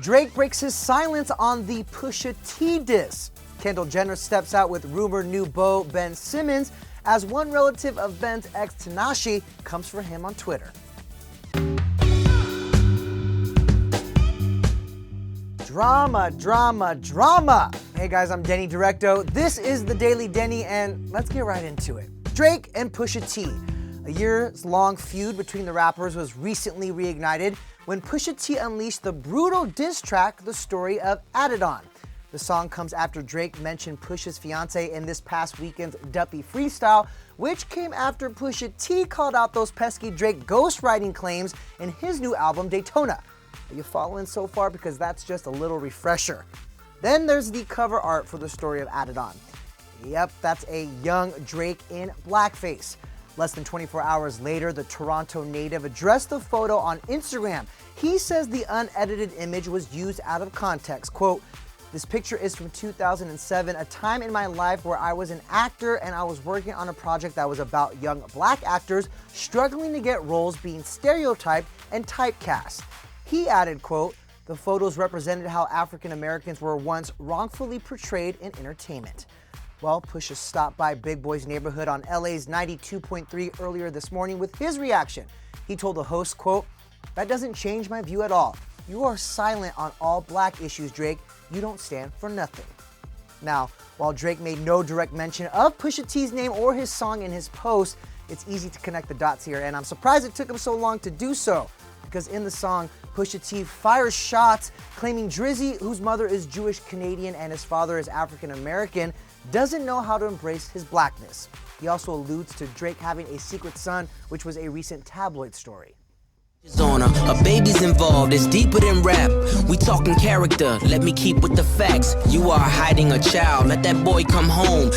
Drake breaks his silence on the Pusha T diss. Kendall Jenner steps out with rumored new beau Ben Simmons as one relative of Ben's ex Tinashe comes for him on Twitter. Drama, drama, drama. Hey guys, I'm Denny Directo. This is the Daily Denny, and let's get right into it. Drake and Pusha T. A years-long feud between the rappers was recently reignited when Pusha T unleashed the brutal diss track, The Story of Added On. The song comes after Drake mentioned Pusha's fiance in this past weekend's Duppy freestyle, which came after Pusha T called out those pesky Drake ghostwriting claims in his new album, Daytona. Are you following so far? Because that's just a little refresher. Then there's the cover art for The Story of Added On. Yep, that's a young Drake in blackface. Less than 24 hours later, the Toronto native addressed the photo on Instagram. He says the unedited image was used out of context. Quote, "This picture is from 2007, a time in my life where I was an actor and I was working on a project that was about young black actors struggling to get roles, being stereotyped and typecast." He added, quote, "The photos represented how African Americans were once wrongfully portrayed in entertainment." Well, Pusha stopped by Big Boy's neighborhood on LA's 92.3 earlier this morning with his reaction. He told the host, quote, "That doesn't change my view at all. You are silent on all black issues, Drake. You don't stand for nothing." Now, while Drake made no direct mention of Pusha T's name or his song in his post, it's easy to connect the dots here, and I'm surprised it took him so long to do so. Because in the song, Pusha T fires shots claiming Drizzy, whose mother is Jewish Canadian and his father is African American, doesn't know how to embrace his blackness. He also alludes to Drake having a secret son, which was a recent tabloid story. A baby's involved, it's deeper than rap. We talking character, let me keep with the facts. You are hiding a child, let that boy come home.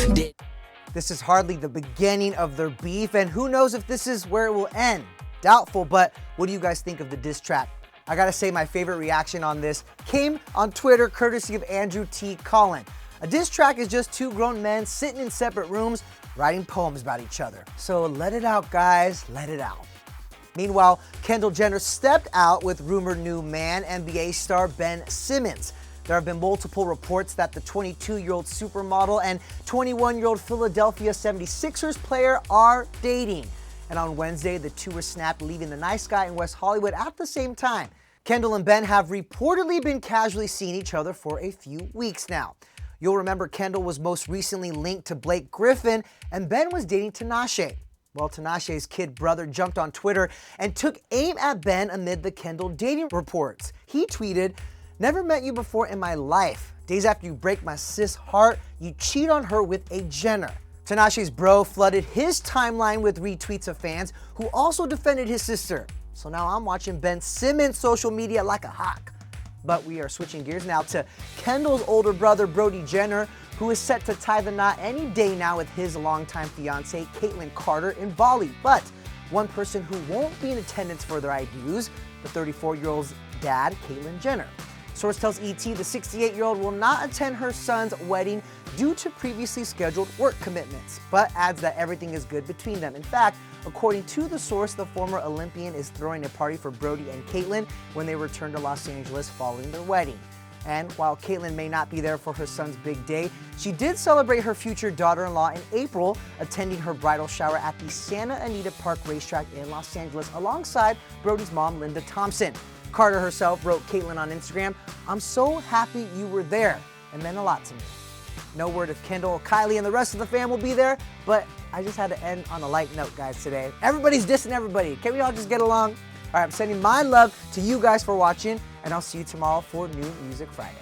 This is hardly the beginning of their beef, and who knows if this is where it will end. Doubtful, but what do you guys think of the diss track? I gotta say my favorite reaction on this came on Twitter courtesy of Andrew T. Collin. A diss track is just two grown men sitting in separate rooms writing poems about each other. So let it out, guys, let it out. Meanwhile, Kendall Jenner stepped out with rumored new man, NBA star Ben Simmons. There have been multiple reports that the 22-year-old supermodel and 21-year-old Philadelphia 76ers player are dating. And on Wednesday, the two were snapped leaving the nice guy in West Hollywood at the same time. Kendall and Ben have reportedly been casually seeing each other for a few weeks now. You'll remember Kendall was most recently linked to Blake Griffin, and Ben was dating Tinashe. Well, Tinashe's kid brother jumped on Twitter and took aim at Ben amid the Kendall dating reports. He tweeted, "Never met you before in my life. Days after you break my sis' heart, you cheat on her with a Jenner." Tinashe's bro flooded his timeline with retweets of fans who also defended his sister. So now I'm watching Ben Simmons' social media like a hawk. But we are switching gears now to Kendall's older brother, Brody Jenner, who is set to tie the knot any day now with his longtime fiancée, Caitlyn Carter, in Bali. But one person who won't be in attendance for their I-do's, the 34-year-old's dad, Caitlyn Jenner. Source tells ET the 68-year-old will not attend her son's wedding due to previously scheduled work commitments, but adds that everything is good between them. In fact, according to the source, the former Olympian is throwing a party for Brody and Caitlyn when they return to Los Angeles following their wedding. And while Caitlyn may not be there for her son's big day, she did celebrate her future daughter-in-law in April, attending her bridal shower at the Santa Anita Park racetrack in Los Angeles alongside Brody's mom, Linda Thompson. Carter herself wrote Caitlyn on Instagram, "I'm so happy you were there. It meant a lot to me." No word if Kendall, Kylie, and the rest of the fam will be there, but I just had to end on a light note, guys, today. Everybody's dissing everybody. Can we all just get along? All right, I'm sending my love to you guys for watching, and I'll see you tomorrow for New Music Friday.